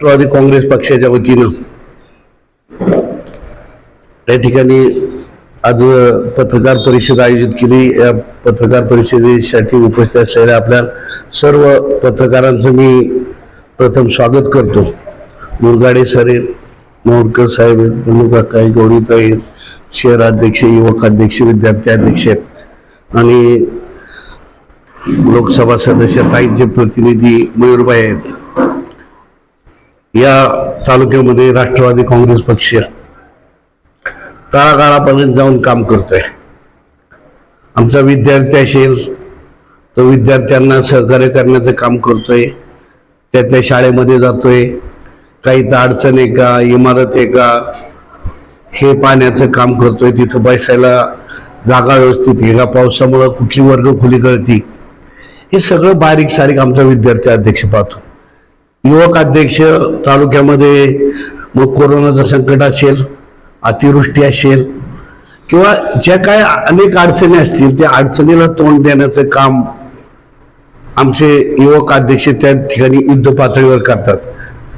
राष्ट्रवादी काँग्रेस पक्षाच्या वतीनं त्या ठिकाणी आज पत्रकार परिषद आयोजित केली। या पत्रकार परिषदेसाठी उपस्थित असलेल्या आपल्या सर्व पत्रकारांचं मी प्रथम स्वागत करतो। मुरगाडे सर, मोरकर साहेब, बंडूकाका, गौरीताई, शहर अध्यक्ष, युवक अध्यक्ष, विद्यार्थी अध्यक्ष आणि लोकसभा सदस्य ताईंचे प्रतिनिधी मयूरबाई आहेत। या तालुक्यामध्ये राष्ट्रवादी काँग्रेस पक्ष तळागाळापर्यंत जाऊन काम करतोय। आमचा विद्यार्थी असेल तो विद्यार्थ्यांना सहकार्य करण्याचं काम करतोय। त्या शाळेमध्ये जातोय, काही तर अडचण आहे का, इमारत आहे का, हे पाहण्याचं काम करतोय। तिथं बसायला जागा व्यवस्थित आहे का, पावसामुळे कुठली वर्ग खुली कळती, हे सगळं बारीक सारीक आमचा विद्यार्थी अध्यक्ष पाहतो। युवक अध्यक्ष तालुक्यामध्ये मग कोरोनाचं संकट असेल, अतिवृष्टी असेल किंवा ज्या काय अनेक अडचणी असतील त्या अडचणीला तोंड देण्याचं काम आमचे युवक अध्यक्ष त्या ठिकाणी युद्ध पातळीवर करतात।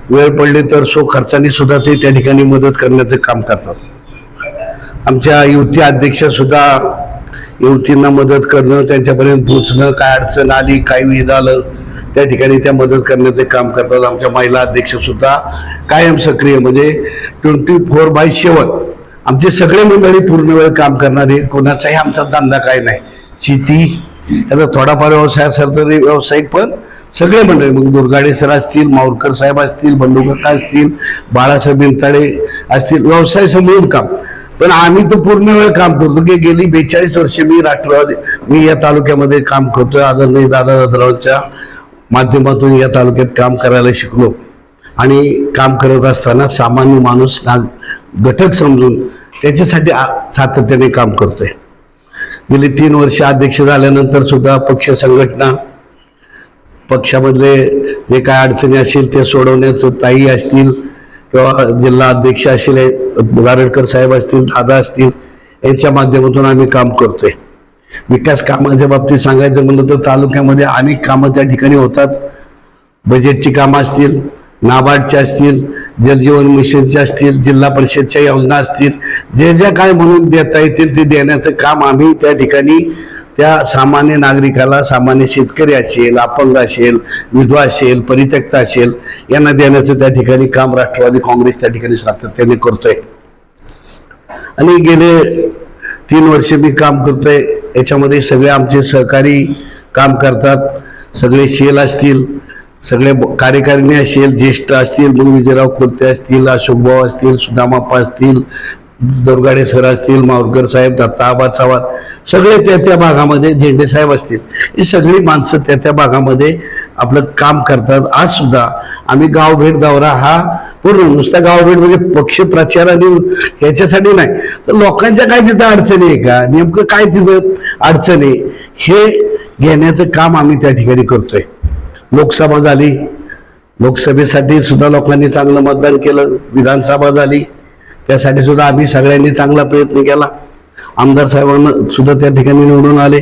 वेळ पडली तर खर्चाने सुद्धा ते त्या ठिकाणी मदत करण्याचं काम करतात। आमच्या युवती अध्यक्ष सुद्धा युवतींना मदत करणं, त्यांच्यापर्यंत पोहोचणं, काय अडचण आली, काय विध आलं त्या ठिकाणी त्या मदत करण्याचे काम करतात। आमच्या महिला अध्यक्ष सुद्धा कायम सक्रिय, म्हणजे 24/7 आमचे सगळे मंडळी पूर्ण वेळ काम करणारे। कोणाचाही आमचा धंदा काय नाही, शेती याचा थोडाफार व्यवसाय असेल तरी व्यावसायिक, पण सगळे मंडळी, मग दुर्गाडे सर असतील, माऊरकर साहेब असतील, बंडूकाका असतील, बाळासाहेब बिनताडे असतील, व्यवसाय समोरून काम। पण आम्ही तो पूर्ण वेळ काम करतो की गेली 42 वर्ष मी या तालुक्यामध्ये काम करतोय। आदरणीय दादा दादरावांच्या माध्यमातून या तालुक्यात काम करायला शिकलो आणि काम करत असताना सामान्य माणूस घटक समजून त्याच्यासाठी सातत्याने काम करतोय। गेली 3 वर्ष अध्यक्ष झाल्यानंतर सुद्धा पक्ष संघटना, पक्षामधले जे काय अडचणी असतील ते सोडवण्याचं ताई असतील किंवा जिल्हा अध्यक्ष असतील, गारडकर साहेब असतील, दादा असतील, यांच्या माध्यमातून आम्ही काम करतोय। विकास कामाच्या बाबतीत सांगायचं म्हणलं तर तालुक्यामध्ये अनेक कामं त्या ठिकाणी होतात। बजेटची कामं असतील, नाबार्डच्या असतील, जलजीवन मिशनच्या असतील, जिल्हा परिषदच्या योजना असतील, जे ज्या काय म्हणून देता येतील ते देण्याचं काम आम्ही त्या ठिकाणी त्या सामान्य नागरिकाला, सामान्य शेतकरी असेल, अपंग असेल, विधवा असेल, परित्यक्त असेल, यांना देण्याचं त्या ठिकाणी काम राष्ट्रवादी काँग्रेस त्या ठिकाणी सातत्याने करतोय। आणि गेले 3 वर्ष मी काम करतोय, याच्यामध्ये सगळे आमचे सहकारी काम करतात। सगळे शेल असतील, सगळे कार्यकारिणी असेल, ज्येष्ठ असतील, मग विजयराव खोते असतील, अशोकभाऊ असतील, सुदामाप्पा असतील, दुर्गाडे सर असतील, मावरकर साहेब, दत्ता चव्हाण, सगळे त्या भागामध्ये, झेंडे साहेब असतील, ही सगळी माणसं त्या भागामध्ये आपलं काम करतात। आज सुद्धा आम्ही गावभेट दौरा हा पूर्ण, नुसता गावभेट म्हणजे पक्ष प्रचाराने ह्याच्यासाठी नाही, तर लोकांच्या काय तिथं अडचणी आहे का, नेमकं काय तिथं अडचण आहे हे घेण्याचं काम आम्ही त्या ठिकाणी करतोय। लोकसभा झाली, लोकसभेसाठी सुद्धा लोकांनी चांगलं मतदान केलं। विधानसभा झाली, त्यासाठी सुद्धा आम्ही सगळ्यांनी चांगला प्रयत्न केला। आमदार साहेबांना सुद्धा त्या ठिकाणी निवडून आले।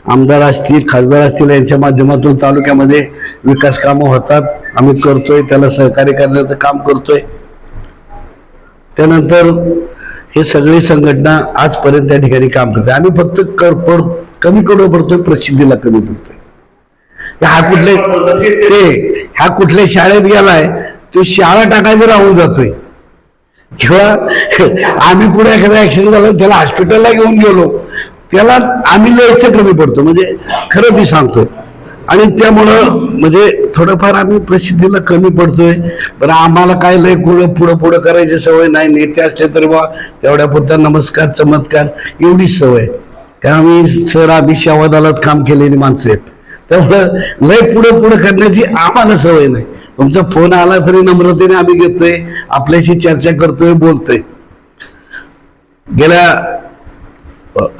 आमदार असतील, खासदार असतील, यांच्या माध्यमातून तालुक्यामध्ये विकास कामं होतात, आम्ही करतोय, त्याला सहकार्य करण्याचं काम करतोय। त्यानंतर हे सगळी संघटना आजपर्यंत त्या ठिकाणी काम करते। आम्ही फक्त कमी पडतोय, प्रसिद्धीला कमी पडतोय। ह्या कुठल्या शाळेत गेलाय तो शाळा टाकायचं राहून जातोय, किंवा आम्ही पुढे एखादा ऍक्सिडेंट झाला त्याला हॉस्पिटलला घेऊन गेलो, त्याला आम्ही लयचं कमी पडतो, म्हणजे खरं ती सांगतोय। आणि त्यामुळं म्हणजे थोडंफार आम्ही प्रसिद्धीला कमी पडतोय। पण आम्हाला काय लय पुढं करायची सवय नाही। नेते असले तरी बा तेवढ्या पुरता नमस्कार चमत्कार एवढीच सवय, कारण आम्ही शवादालात काम केलेली माणसं आहेत, त्यामुळं लय पुढं करण्याची आम्हाला सवय नाही। तुमचा फोन आला तरी नम्रतेने आम्ही घेतोय, आपल्याशी चर्चा करतोय, बोलतोय। गेल्या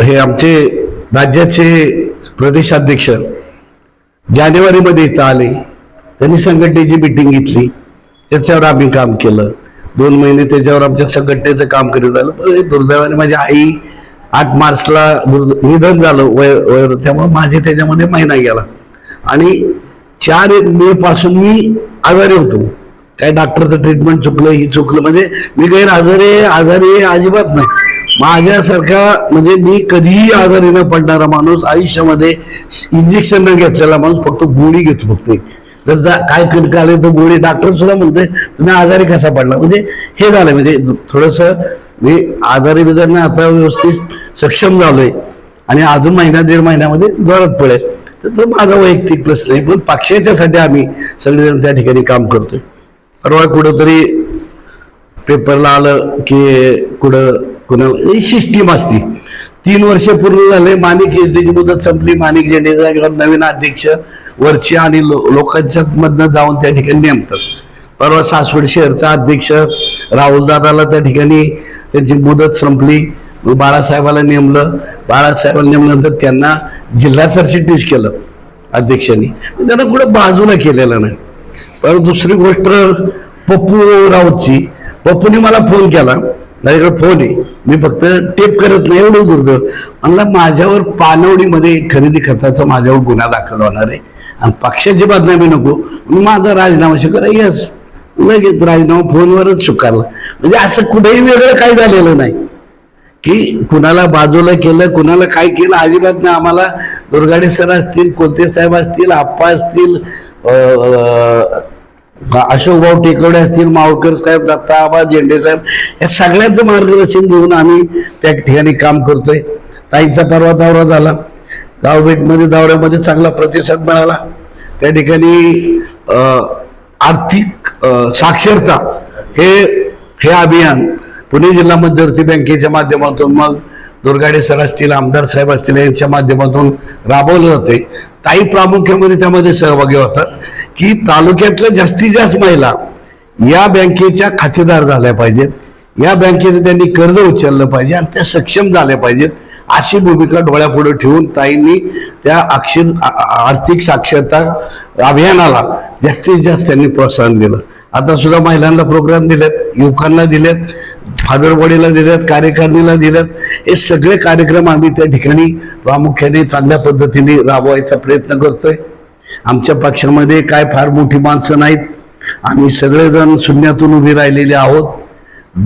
हे आमचे राज्याचे प्रदेशाध्यक्ष जानेवारीमध्ये इथं आले, त्यांनी संघटनेची मिटिंग घेतली, त्याच्यावर आम्ही काम केलं। 2 महिने त्याच्यावर आमच्या संघटनेचं काम करीत आलं। पण दुर्दैवाने माझी आई 8 मार्चला निधन झालं वय, त्यामुळे माझे त्याच्यामध्ये महिना गेला आणि 4 मे पासून मी आजारी होतो। काय डॉक्टरचं ट्रीटमेंट चुकलं, ही चुकलं, म्हणजे मी काही आजारी अजिबात नाही. माझ्यासारखा म्हणजे मी कधीही आजारी न पडणारा माणूस, आयुष्यामध्ये इंजेक्शन न घेतलेला माणूस, फक्त गोळी घेतो फक्त. जर काय कणकं आले तर गोळी, डॉक्टर सुद्धा म्हणते तुम्ही आजारी कसा पडला, म्हणजे हे झालं. म्हणजे थोडंसं मी आजारी बिजारी आता व्यवस्थित सक्षम झालोय आणि अजून महिना 1.5 महिन्यामध्ये जोरात पडेल. तर माझा वैयक्तिक प्रश्न आहे, पण पक्षाच्यासाठी आम्ही सगळेजण त्या ठिकाणी काम करतोय. परवा कुठंतरी पेपरला आलं की कुणाला सिस्टीम असती, 3 वर्ष पूर्ण झाले, माणिक योजनेची मुदत संपली, माणिक झेंडेचा नवीन अध्यक्ष वरची आणि लोकांच्या मधनं जाऊन त्या ठिकाणी नेमतात. परवा सासवड शहरचा अध्यक्ष राहुल दादाला त्या ठिकाणी त्यांची मुदत संपली, बाळासाहेबाला नेमलं. बाळासाहेबाला नेमल्यानंतर त्यांना जिल्हा सरचिटणीस केलं अध्यक्षांनी, त्यांना कुठं बाजूला केलेलं नाही. पण दुसरी गोष्ट पप्पू राऊतची, पप्पूने मला फोन केला, माझ्याकडे फोन आहे, मी फक्त टेप करत नाही, एवढं दुर्दैव. म्हणला माझ्यावर पानवडीमध्ये खरेदी खताचा माझ्यावर गुन्हा दाखल होणार आहे आणि पक्षाची बदनामी नको, माझा राजीनामा स्वीकार. यस, लगेच राजीनामा फोनवरच स्वीकारला. म्हणजे असं कुठेही वेगळं काही झालेलं नाही की कुणाला बाजूला केलं, कुणाला काय केलं, अजिबात नाही. आम्हाला दुर्गाडे सर असतील, कोलते साहेब असतील, आप्पा असतील, अशोकभाऊ टेकवडे असतील, मावळकर साहेब, दत्ता आबा, झेंडे साहेब, या सगळ्यांचं मार्गदर्शन घेऊन आम्ही त्या ठिकाणी काम करतोय. ताईंचा परवा दौरा झाला, गावभेटमध्ये दौऱ्यामध्ये चांगला प्रतिसाद मिळाला. त्या ठिकाणी आर्थिक साक्षरता हे अभियान पुणे जिल्हा मध्यवर्ती बँकेच्या माध्यमातून, मग दुर्गाडे सर असतील, आमदार साहेब असतील, यांच्या माध्यमातून राबवलं जाते. ताई प्रामुख्याने त्यामध्ये सहभागी होतात की तालुक्यातल्या जास्तीत जास्त महिला या बँकेच्या खातेदार झाल्या पाहिजेत, या बँकेचं त्यांनी कर्ज उचललं पाहिजे आणि त्या सक्षम झाल्या पाहिजेत, अशी भूमिका डोळ्यापुढे ठेवून ताईंनी त्या आर्थिक साक्षरता अभियानाला जास्तीत जास्त त्यांनी प्रोत्साहन दिलं. आता सुद्धा महिलांना प्रोग्राम दिलेत, युवकांना दिलेत, फादरबॉडीला दिलेत, कार्यकारिणीला दिलेत. हे सगळे कार्यक्रम आम्ही त्या ठिकाणी प्रामुख्याने चांगल्या पद्धतीने राबवायचा प्रयत्न करतोय. आमच्या पक्षामध्ये काय फार मोठी माणसं नाहीत, आम्ही सगळेजण शून्यातून उभी राहिलेले आहोत.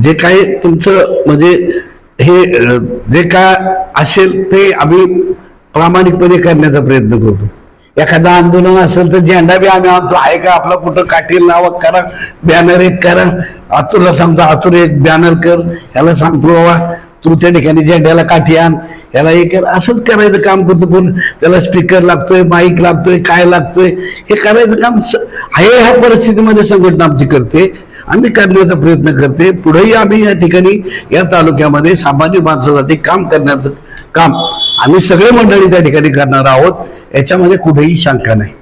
जे काय तुमचं म्हणजे हे जे काय असेल ते आम्ही प्रामाणिकपणे करण्याचा प्रयत्न करतो. एखादं आंदोलन असेल तर झेंडा बी आम्ही आणतो, आहे का आपला कुठं काठील नाव करा, बॅनर एक करा, आतुरला सांगतो आतुर एक बॅनर कर, ह्याला सांगतो बाबा तू त्या ठिकाणी झेंड्याला काठी आण, ह्याला हे कर, असंच करायचं काम करतो. पण त्याला स्पीकर लागतोय, माईक लागतोय, काय लागतोय, हे करायचं काम आहे. ह्या परिस्थितीमध्ये संघटना आमची करते, आम्ही करण्याचा प्रयत्न करते. पुढेही आम्ही या ठिकाणी या तालुक्यामध्ये सामान्य माणसासाठी काम करण्याचं काम आम्ही सगळे मंडळी त्या ठिकाणी करणार आहोत, याच्यामध्ये कुठेही शंका नाही.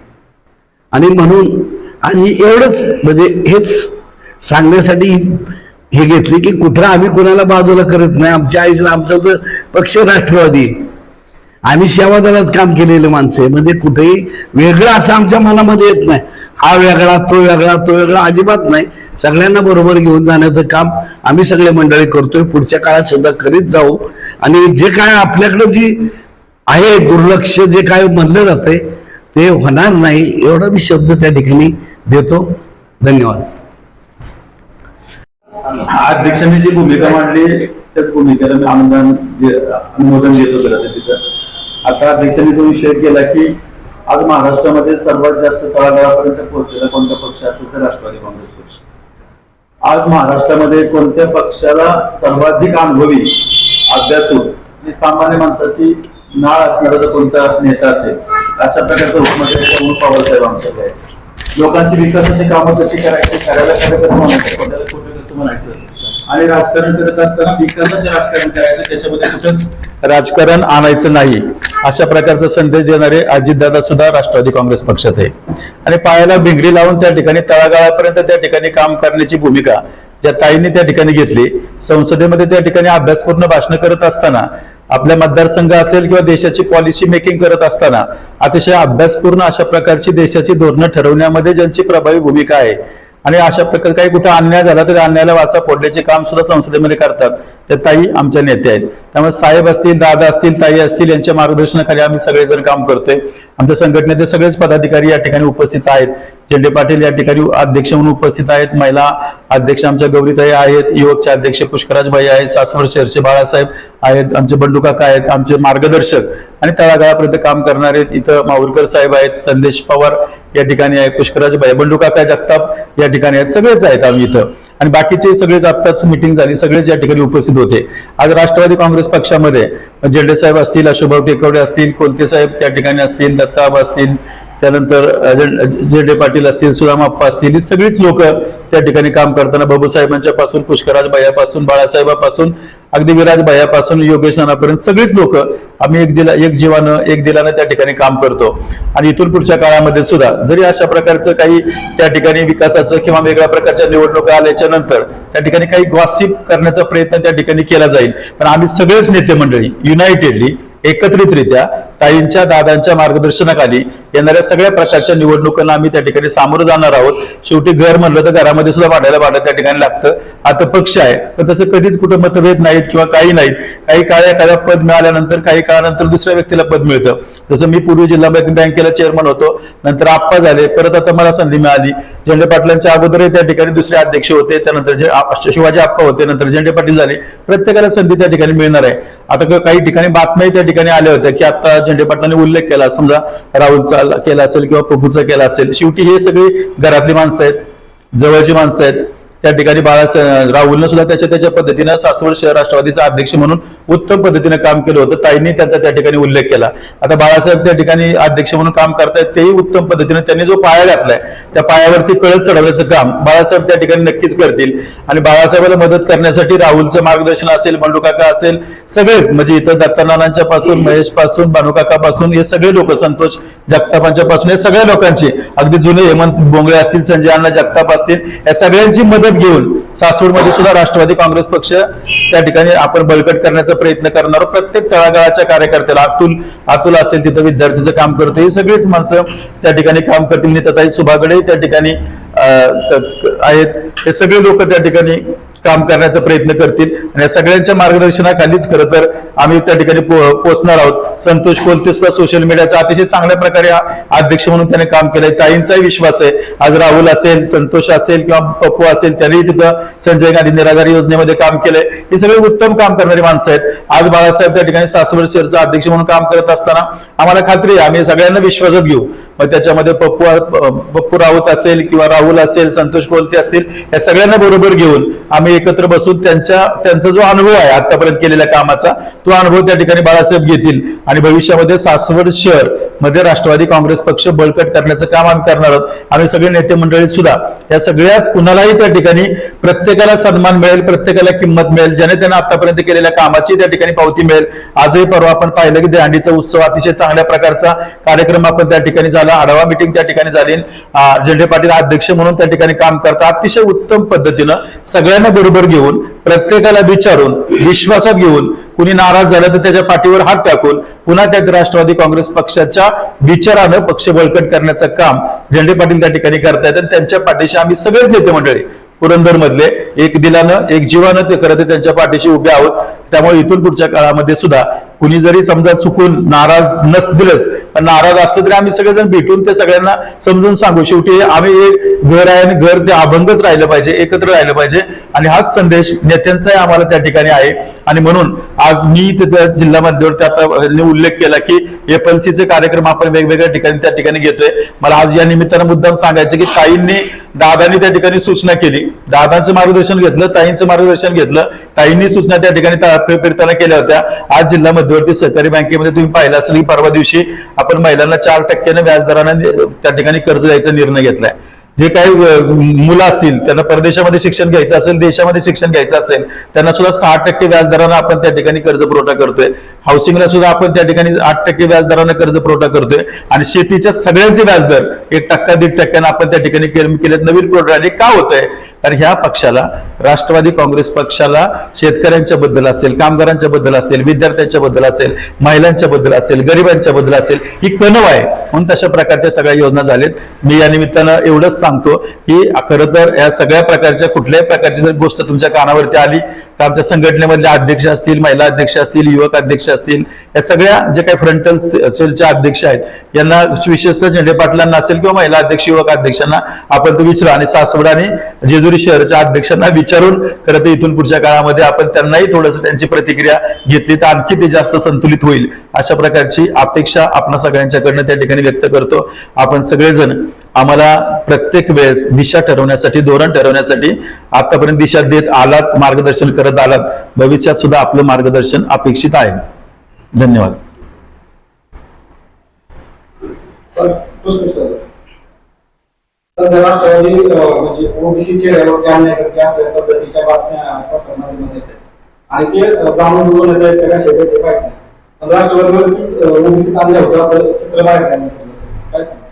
आणि म्हणून आणि एवढंच म्हणजे हेच सांगण्यासाठी हे घेतले की कुठं आम्ही कोणाला बाजूला करत नाही. आमच्या आयुष्यात आमचा तर पक्ष राष्ट्रवादी, आम्ही सेवादलात काम केलेले माणसं आहे, म्हणजे कुठेही वेगळं असं आमच्या मनामध्ये येत नाही, हा वेगळा तो वेगळा तो वेगळा, अजिबात नाही. सगळ्यांना बरोबर घेऊन जाण्याचं काम आम्ही सगळे मंडळी करतोय, पुढच्या काळात सुद्धा करीत जाऊ. आणि जे काय आपल्याकडं जी आहे दुर्लक्ष जे काय म्हणलं जातंय ते होणार नाही, एवढा मी शब्द त्या ठिकाणी देतो. धन्यवाद. अध्यक्षांनी जी भूमिका मांडली त्याच भूमिकेला मी अनुमोदन देतो तिथं. आता अध्यक्षांनी जो विषय केला की आज महाराष्ट्रामध्ये सर्वात जास्त तळागाळापर्यंत पोहोचलेला कोणता पक्ष असेल तर राष्ट्रवादी काँग्रेस पक्ष. आज महाराष्ट्रामध्ये कोणत्या पक्षाला सर्वाधिक अनुभवी, अभ्यासू आणि सामान्य माणसाची नाळ असणारा जर कोणता नेता असेल अशा प्रकारचं उपमुख्यमंत्री पवारसाहेब आमच्याकडे आहे. लोकांची विकासाची कामं कशी करायची, करायला कसं म्हणायचं, कोणाला कुठे कसं म्हणायचं आणि राजकारण करत असताना विकासाचं राजकारण करायचं, त्याच्यामध्ये कुठंच राजकारण आणायचं नाही, अशा प्रकारचा संदेश देणारे अजितदादा सुद्धा राष्ट्रवादी काँग्रेस पक्षात आहे. आणि पायाला भिंगरी लावून त्या ठिकाणी तळागाळापर्यंत त्या ठिकाणी काम करण्याची भूमिका ज्या ताईंनी त्या ठिकाणी घेतली, संसदेमध्ये त्या ठिकाणी अभ्यासपूर्ण भाषण करत असताना, आपल्या मतदारसंघ असेल किंवा देशाची पॉलिसी मेकिंग करत असताना अतिशय अभ्यासपूर्ण अशा प्रकारची देशाची धोरणं ठरवण्यामध्ये ज्यांची प्रभावी भूमिका आहे आणि अशा प्रकारे काही कुठे अन्याय झाला तरी अन्यायाला वाचा फोडण्याचे काम सुद्धा संसदेमध्ये करतात. त्या ताई आमच्या नेत्या आहेत. त्यामुळे साहेब असतील, दादा असतील, ताई असतील, यांच्या मार्गदर्शनाखाली आम्ही सगळेजण काम करतोय. आमच्या संघटनेचे सगळेच पदाधिकारी या ठिकाणी उपस्थित आहेत. झेंडे पाटील या ठिकाणी अध्यक्ष म्हणून उपस्थित आहेत. महिला अध्यक्ष आमच्या गौरीताई आहेत. युवकचे अध्यक्ष पुष्कराज भाई आहेत. सासवड शहरचे बाळासाहेब आहेत. आमचे बंडू काका आहेत. आमचे मार्गदर्शक आणि तळागाळापर्यंत काम करणारे इथं माहुरकर साहेब आहेत. संदेश पवार या ठिकाणी आहे. पुष्कराज भाई, बंडू काका जगताप या ठिकाणी आहेत. सगळेच आहेत आम्ही इथं. आणि बाकीचे सगळेच आत्ताच मिटिंग झाली, सगळेच या ठिकाणी उपस्थित होते. आज राष्ट्रवादी काँग्रेस पक्षामध्ये झेंडे साहेब असतील, अशोकभाऊ टेकवडे असतील, कोलते साहेब त्या ठिकाणी असतील, दत्ताबा असतील, त्यानंतर झेंडे पाटील असतील, सुदामाप्पा असतील, ही सगळीच लोक त्या ठिकाणी काम करताना बाबूसाहेबांच्या पासून, पुष्कराज भैयापासून, बाळासाहेबापासून, अगदी विराज भैयापासून योगेश नानापर्यंत सगळीच लोक आम्ही एक जीवानं एक दिलानं त्या ठिकाणी काम करतो. आणि इथून पुढच्या काळामध्ये सुद्धा जरी अशा प्रकारचं काही त्या ठिकाणी विकासाचं किंवा वेगळ्या प्रकारच्या निवडणुका आल्याच्या नंतर त्या ठिकाणी काही गॉसिप करण्याचा प्रयत्न त्या ठिकाणी केला जाईल, पण आम्ही सगळेच नेते मंडळी युनायटेडली एकत्रितरित्या ताईंच्या, दादांच्या मार्गदर्शनाखाली येणाऱ्या सगळ्या प्रकारच्या निवडणुकांना आम्ही त्या ठिकाणी सामोरं जाणार आहोत. शेवटी घर म्हणलं तर घरामध्ये सुद्धा भांडं त्या ठिकाणी लागतं. आता पक्ष आहे पण तसं कधीच कुठं मतभेद नाहीत किंवा काही नाहीत. काही काळ एखाद्या पद मिळाल्यानंतर काही काळानंतर दुसऱ्या व्यक्तीला पद मिळतं. जसं मी पूर्वी जिल्हा बँकेला चेअरमन होतो, नंतर आप्पा झाले, परत आता मला संधी मिळाली. झेंडे पाटलांच्या अगोदरही त्या ठिकाणी दुसरे अध्यक्ष होते, त्यानंतर शिवाजी आप्पा होते, नंतर झेंडे पाटील झाले. प्रत्येकाला संधी त्या ठिकाणी मिळणार आहे. आता काही ठिकाणी बातम्याही त्या ठिकाणी आल्या होत्या की आता झेंडे पाटलांनी उल्लेख केला, समजा राहुलचा केला असेल किंवा पप्पूचा केला असेल. शेवटी हे सगळी घरातली माणसं आहेत, जवळची माणसं आहेत. त्या ठिकाणी राहुलनं सुद्धा त्याच्या पद्धतीनं सासवड शहर राष्ट्रवादीचा अध्यक्ष म्हणून उत्तम पद्धतीने काम केलं होतं. ताईंनी त्यांचा त्या ठिकाणी उल्लेख केला. आता बाळासाहेब त्या ठिकाणी अध्यक्ष म्हणून काम करतायत, तेही उत्तम पद्धतीने त्यांनी जो पाया घातलाय त्या पायावरती कळत चढवण्याचं काम बाळासाहेब त्या ठिकाणी नक्कीच करतील. आणि बाळासाहेबांना मदत करण्यासाठी राहुलचं मार्गदर्शन असेल, बंडू काका असेल, सगळेच म्हणजे इथं दत्तानानांच्या पासून, महेश पासून, बानुकाका पासून हे सगळे लोक, संतोष जगतापांच्या पासून हे सगळ्या लोकांची, अगदी जुने हेमंत बोंगळे असतील, संजय अण्णा जगताप असतील, या सगळ्यांची मदत घेऊन सासवडमध्ये सुद्धा राष्ट्रवादी काँग्रेस पक्ष त्या ठिकाणी आपण बळकट करण्याचा प्रयत्न करणार. प्रत्येक तळागाळाच्या कार्यकर्त्याला अतुल असेल तिथं विद्यार्थीचं काम करतो, ही सगळीच माणसं त्या ठिकाणी काम करतील. नेताताई सुभागडे त्या ठिकाणी आहेत. हे सगळे लोक त्या ठिकाणी काम करण्याचा प्रयत्न करतील आणि या सगळ्यांच्या मार्गदर्शनाखालीच खरं तर आम्ही त्या ठिकाणी पोहोचणार आहोत. संतोष कोलते सुद्धा सोशल मीडियाचा अतिशय चांगल्या प्रकारे अध्यक्ष म्हणून त्याने काम केलंय. ताईंचाही विश्वास आहे. आज राहुल असेल, संतोष असेल किंवा पप्पू असेल, त्यांनी तिथं संजय गांधी निराधार योजनेमध्ये काम केलंय. हे सगळे उत्तम काम करणारी माणसं आहेत. आज बाळासाहेब त्या ठिकाणी सासवड शहरचा अध्यक्ष म्हणून काम करत असताना आम्हाला खात्री आहे आम्ही सगळ्यांना विश्वासात घेऊ. मग त्याच्यामध्ये पप्पू राऊत असेल किंवा राहुल असेल, संतोष कोलते असतील, या सगळ्यांना बरोबर घेऊन आम्ही एकत्र बसून त्यांचा जो अनुभव आहे आतापर्यंत केलेल्या कामाचा तो अनुभव त्या ठिकाणी बाळासाहेब घेतील आणि भविष्यामध्ये सासवड शहर मध्ये राष्ट्रवादी काँग्रेस पक्ष बळकट करण्याचं काम आम्ही करणार आहोत. आम्ही सगळे नेते मंडळी सुद्धा या सगळ्याच कुणालाही त्या ठिकाणी प्रत्येकाला सन्मान मिळेल, प्रत्येकाला किंमत मिळेल, ज्याने त्यांना आतापर्यंत केलेल्या कामाची त्या ठिकाणी पावती मिळेल. आजही परवा आपण पाहिलं की दहीहंडीचा उत्सव अतिशय चांगल्या प्रकारचा कार्यक्रम आपण त्या ठिकाणी झाला. आढावा मिटिंग त्या ठिकाणी झाली. झेंडे पाटील अध्यक्ष म्हणून त्या ठिकाणी काम करतात. अतिशय उत्तम पद्धतीनं सगळ्यांना बरोबर घेऊन, प्रत्येकाला विचारून, विश्वासात घेऊन, कुणी नाराज झालं तर त्याच्या पाठीवर हात टाकून पुन्हा त्या राष्ट्रवादी काँग्रेस पक्षाच्या विचारानं पक्ष बळकट करण्याचं काम झेंडे पाटील त्या ठिकाणी करतायत. आणि त्यांच्या पाठीशी आम्ही सगळेच नेते मंडळी पुरंदर मधले एक दिलानं एक जीवानं ते करत त्यांच्या पाठीशी उभे आहोत. त्यामुळे इथून पुढच्या काळामध्ये सुद्धा कुणी जरी समजा चुकून नाराज नसतीलच, पण नाराज असलं तरी आम्ही सगळेजण भेटून ते सगळ्यांना समजून सांगू. शेवटी आम्ही एक घर आहे आणि घर ते अभंगच राहिलं पाहिजे, एकत्र राहिलं पाहिजे. आणि हाच संदेश नेत्यांचाही आम्हाला त्या ठिकाणी आहे. आणि म्हणून आज मी तिथं जिल्हा मध्यवर्ती आता उल्लेख केला की एपलसीचे कार्यक्रम आपण वेगवेगळ्या ठिकाणी त्या ठिकाणी घेतोय. मला आज या निमित्तानं मुद्दाम सांगायचं की ताईंनी, दादांनी त्या ठिकाणी सूचना केली, दादांचं मार्गदर्शन घेतलं, ताईंचं मार्गदर्शन घेतलं, ताईंनी सूचना त्या ठिकाणी फिरताना केल्या होत्या. आज जिल्हा मध्यवर्ती सहकारी बँकेमध्ये तुम्ही पाहिलं असेल की परवा दिवशी आपण महिलांना 4% व्याजदराने त्या ठिकाणी कर्ज द्यायचा निर्णय घेतलाय. जे काही मुलं असतील त्यांना परदेशामध्ये शिक्षण घ्यायचं असेल, देशामध्ये शिक्षण घ्यायचं असेल, त्यांना सुद्धा 6% व्याजदरानं आपण त्या ठिकाणी कर्ज पुरवठा करतोय. हाऊसिंगला सुद्धा आपण त्या ठिकाणी 8% व्याजदरानं कर्ज पुरवठा करतोय. आणि शेतीच्या सगळ्यांचे व्याजदर 1%, 1.5% आपण त्या ठिकाणी केलेत. नवीन प्रोग्राम का होतंय कारण ह्या पक्षाला, राष्ट्रवादी काँग्रेस पक्षाला शेतकऱ्यांच्या बद्दल असेल, कामगारांच्या बद्दल असेल, विद्यार्थ्यांच्या बद्दल असेल, महिलांच्या बद्दल असेल, गरिबांच्या बद्दल असेल, ही कणव आहे. म्हणून तशा प्रकारच्या सगळ्या योजना झाल्यात. मी या निमित्तानं एवढंच सांगतो की खरं तर या सगळ्या प्रकारच्या कुठल्याही प्रकारची जर गोष्ट तुमच्या कानावरती आली तर आमच्या संघटनेमधले अध्यक्ष असतील, महिला अध्यक्ष असतील, युवक अध्यक्ष असतील, या सगळ्या जे काही फ्रंटल सेलचे अध्यक्ष आहेत यांना, विशेषतः झेंडे पाटलांना असेल किंवा महिला अध्यक्ष, युवक अध्यक्षांना आपण तो विचारा. आणि सासवड आणि जेजुरी शहराच्या अध्यक्षांना विचारून खरं तर इथून पुढच्या काळामध्ये आपण त्यांनाही थोडंसं त्यांची प्रतिक्रिया घेतली तर आणखी ते जास्त संतुलित होईल, अशा प्रकारची अपेक्षा आपणा सगळ्यांच्याकडनं त्या ठिकाणी व्यक्त करतो. आपण सगळेजण आम्हाला प्रत्येक वेळेस दिशा ठरवण्यासाठी, धोरण ठरवण्यासाठी आतापर्यंत दिशा देत आलात, मार्गदर्शन करत आलात. भविष्यात सुद्धा आपलं मार्गदर्शन अपेक्षित आहे. धन्यवाद. राष्ट्रवादी म्हणजे ओबीसीचे अन्याय करते अशा पद्धतीच्या बातम्या प्रसारणामध्ये येतात आणि ते जाणून बुजून येतात त्या शेतात ते पाहिजे. पण राष्ट्रवादीवरतीच ओबीसी आणले होते असं चित्र बाहेर काढण्यात आलं. काय सांगता?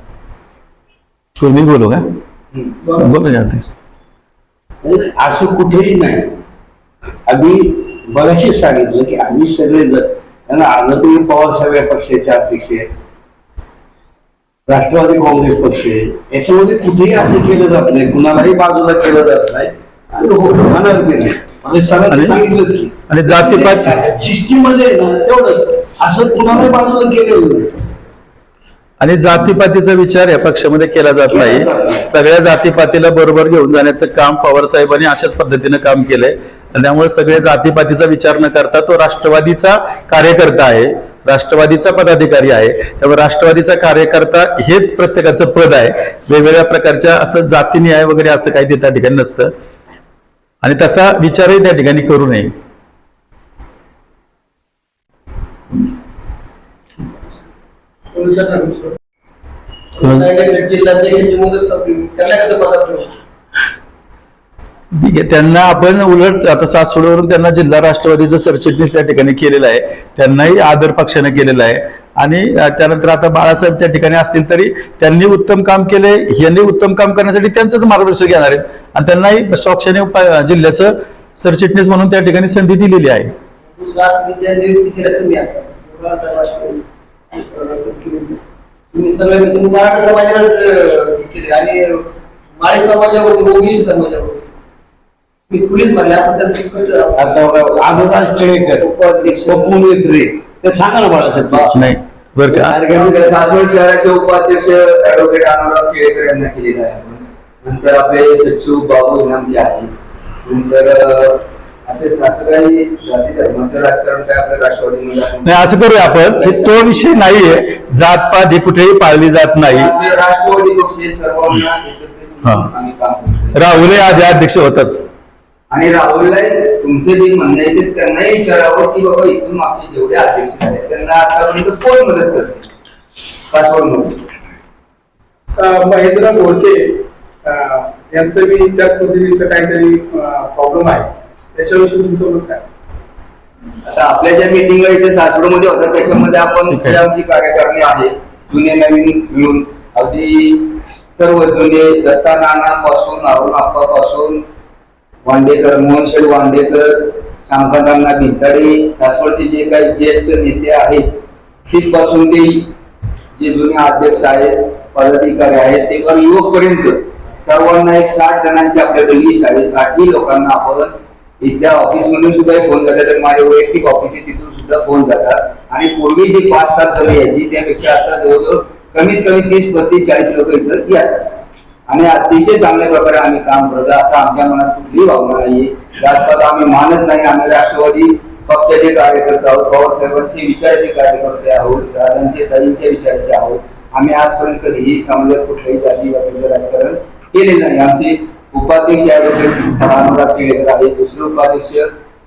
मी बोलू का? बोलू असं कुठेही नाही. आम्ही बऱ्याचशे सांगितलं की आम्ही सगळे जण आनंदीय पवार साहेब या पक्षाचे अध्यक्ष आहेत, राष्ट्रवादी काँग्रेस पक्ष आहे, याच्यामध्ये कुठेही असं केलं जात नाही, कुणालाही बाजूला केलं जात नाही आणि होणार बी नाही. म्हणजे सगळ्यांनी सांगितलं की आणि जातीपात सिस्टीम मध्ये ना तेवढंच असं कुणालाही बाजूला केलेलं नाही. आणि जातीपातीचा विचार या पक्षामध्ये केला जात नाही. सगळ्या जातीपातीला बरोबर घेऊन जाण्याचं काम पवार साहेबांनी अशाच पद्धतीनं काम केलंय. आणि त्यामुळे सगळे जातीपातीचा विचार न करता तो राष्ट्रवादीचा कार्यकर्ता आहे, राष्ट्रवादीचा पदाधिकारी आहे. त्यामुळे राष्ट्रवादीचा कार्यकर्ता हेच प्रत्येकाचं पद आहे. वेगवेगळ्या प्रकारच्या असं जातीन्याय वगैरे असं काही त्या ठिकाणी नसतं आणि तसा विचारही त्या ठिकाणी करू नये. ठीक आहे, त्यांना आपण उलट आता सासवडवरून त्यांना जिल्हा राष्ट्रवादीचं सरचिटणीस त्या ठिकाणी केलेलं आहे, त्यांनाही आदर पक्षाने केलेला आहे. आणि त्यानंतर आता बाळासाहेब त्या ठिकाणी असतील तरी त्यांनी उत्तम काम केले, यांनी उत्तम काम करण्यासाठी त्यांचंच मार्गदर्शन घेणार आहेत आणि त्यांनाही पक्षाने जिल्ह्याचं सरचिटणीस म्हणून त्या ठिकाणी संधी दिलेली आहे. तुम्ही सगळे तुम्ही मराठा समाजाला केले आणि माळी समाजावरती, ओबीसी समाजावरती मी खुलीच म्हणले असं आता आदिवास टिळेकर उपाध्यक्ष ते सांगा ना बाळासाहेब. नाही बरं का, सासवड शहराचे उपाध्यक्ष ऍडव्होकेट आनंदराव टिळेकर यांना केलेलं आहे. नंतर आपले सचिव बाबू इनामके आहे. नंतर असे काही जाती धर्माचं राजकारण काय आपल्या राष्ट्रवादीमध्ये नाही असं करूया आपण, तो विषय नाहीये. जातपात ही कुठेही पाळली जात नाही. राष्ट्रवादी पक्ष सर्वांना एकत्रित आम्ही काम करतो. राहुल आधी अध्यक्ष होताच आणि राहुलला तुमचे जे म्हणणं आहे ते त्यांनाही विचारावं की बाबा इथून मागचे जेवढे अध्यक्ष आहेत त्यांना आतापर्यंत कोण मदत करते पासवर्डमध्ये. महेंद्र घोडके यांचं बी त्याच पद्धतीचं काहीतरी प्रॉब्लेम आहे, त्याच्याविषयी तुमचं मत काय? आता आपल्या ज्या मिटिंग इथे सासवडमध्ये होत्या त्याच्यामध्ये आपण आमची कार्यकारिणी आहे जुने नवीन मिळून अगदी सर्व जुने दत्ता नाना पासून अरुण आप्पा पासून वांडेकर, मोहनशेठ वांडेकर, शामकांत भिंताडे, सासवडचे जे काही ज्येष्ठ नेते आहेत तिथपासून ते जे जुने अध्यक्ष आहेत, पदाधिकारी आहेत, ते पण युवक पर्यंत सर्वांना एक 60 जणांची आपल्याकडे लिस्ट आहे. 60 लोकांना आपण इथल्या ऑफिस मधून सुद्धा फोन जातात, तर माझे वैयक्तिक ऑफिस आहे तिथून सुद्धा फोन जातात. आणि पूर्वी जी 5-7 जण यायची त्यापेक्षा आता जवळजवळ कमीत कमी 30-40 लोक इथं येतात आणि अतिशय चांगल्या प्रकारे आम्ही काम करतो. असं आमच्या मनात कुठलीही भावना नाहीये. जातपात आम्ही मानत नाही. आम्ही राष्ट्रवादी पक्षाचे कार्यकर्ते आहोत, पवार साहेबांचे विचाराचे कार्यकर्ते आहोत, दादांचे ताईंचे विचाराचे आहोत. आम्ही आजपर्यंत कधीही समाजात कुठल्याही जातीवादीचं राजकारण केलेलं नाही. आमचे उपाध्यक्ष आनंदराव टिळेकर आहेत, दुसरे उपाध्यक्ष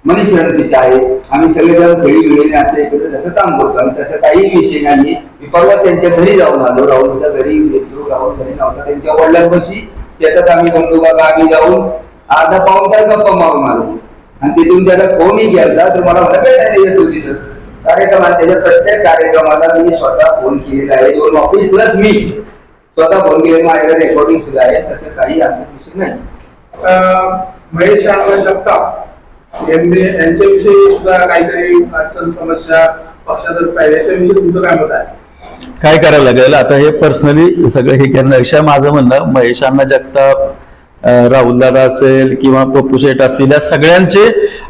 मनीष रणपिसे आहेत. आम्ही सगळेजण घरी मिळेल असं एकत्र तसं काम करतो आणि तसं काही विषय नाहीये. मी परवा त्यांच्या घरी जाऊन आलो, राहुलच्या घरी घेतलो. राहुल घरी नव्हता, त्यांच्या वडिलांपाशी शेतात आम्ही बंधू काका आम्ही जाऊन अर्धा पाऊण तास गप्पा मारून आलो आणि तिथून त्याला फोनही केला तर मला भेटायला येत होती. कार्यक्रमात त्याच्या प्रत्येक कार्यक्रमाला मी स्वतः फोन केलेला आहे. 2 ऑफिस प्लस मी स्वतः फोन केले, माझ्याकडे रेकॉर्डिंग सुद्धा आहे. तसं काही आमच्या विषय नाही. महेश अण्णा जगताप यांच्याविषयी सुद्धा काहीतरी अडचण समस्या पक्षातर्फे आहे, याच्याविषयी तुमचं काय मत आहे? काय करायला लागेल आता हे पर्सनली सगळं हे करण्यापेक्षा माझं म्हणणं महेश अण्णा जगताप, राहुल दादा असेल किंवा पप्पू शेठ असतील, या सगळ्यांचे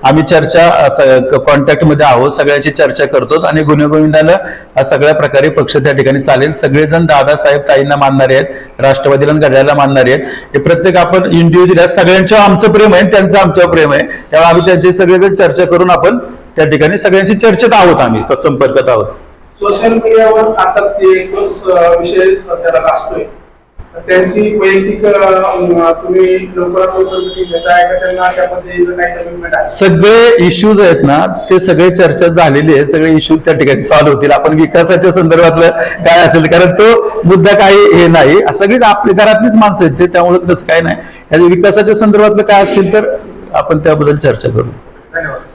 आम्ही चर्चा कॉन्टॅक्ट मध्ये आहोत, सगळ्यांची चर्चा करतो आणि गुण्यागोविंदानं सगळ्या प्रकारे पक्ष त्या ठिकाणी चालेल. सगळेजण दादासाहेब ताईंना मानणारे आहेत, राष्ट्रवादीला घड्याला मानणारे आहेत. हे प्रत्येक आपण इंडिव्हिज्युअल सगळ्यांच्यावर आमचं प्रेम आहे, त्यांचं आमच्यावर प्रेम आहे, त्यामुळे आम्ही त्यांची सगळेजण चर्चा करून आपण त्या ठिकाणी सगळ्यांची चर्चेत आहोत, आम्ही संपर्कात आहोत. सोशल मीडियावर आता ते एकच विषय सध्याला गाजतोय, तर त्यांची वैयक्तिक तुम्ही लवकरात लवकर meeting घेताय का त्यांना त्या पद्धतीचं काही कमिटमेंट आहे? सगळे इश्यूज आहेत ना ते सगळे चर्चा झालेली आहे, सगळे इश्यू त्या ठिकाणी सॉल्व्ह होतील. आपण विकासाच्या संदर्भातलं काय असेल, कारण तो मुद्दा काही हे नाही, सगळीच आपल्या घरातलीच माणसं आहेत ते, त्यामुळे तसं काय नाही. विकासाच्या संदर्भातलं काय असतील तर आपण त्याबद्दल चर्चा करू. धन्यवाद.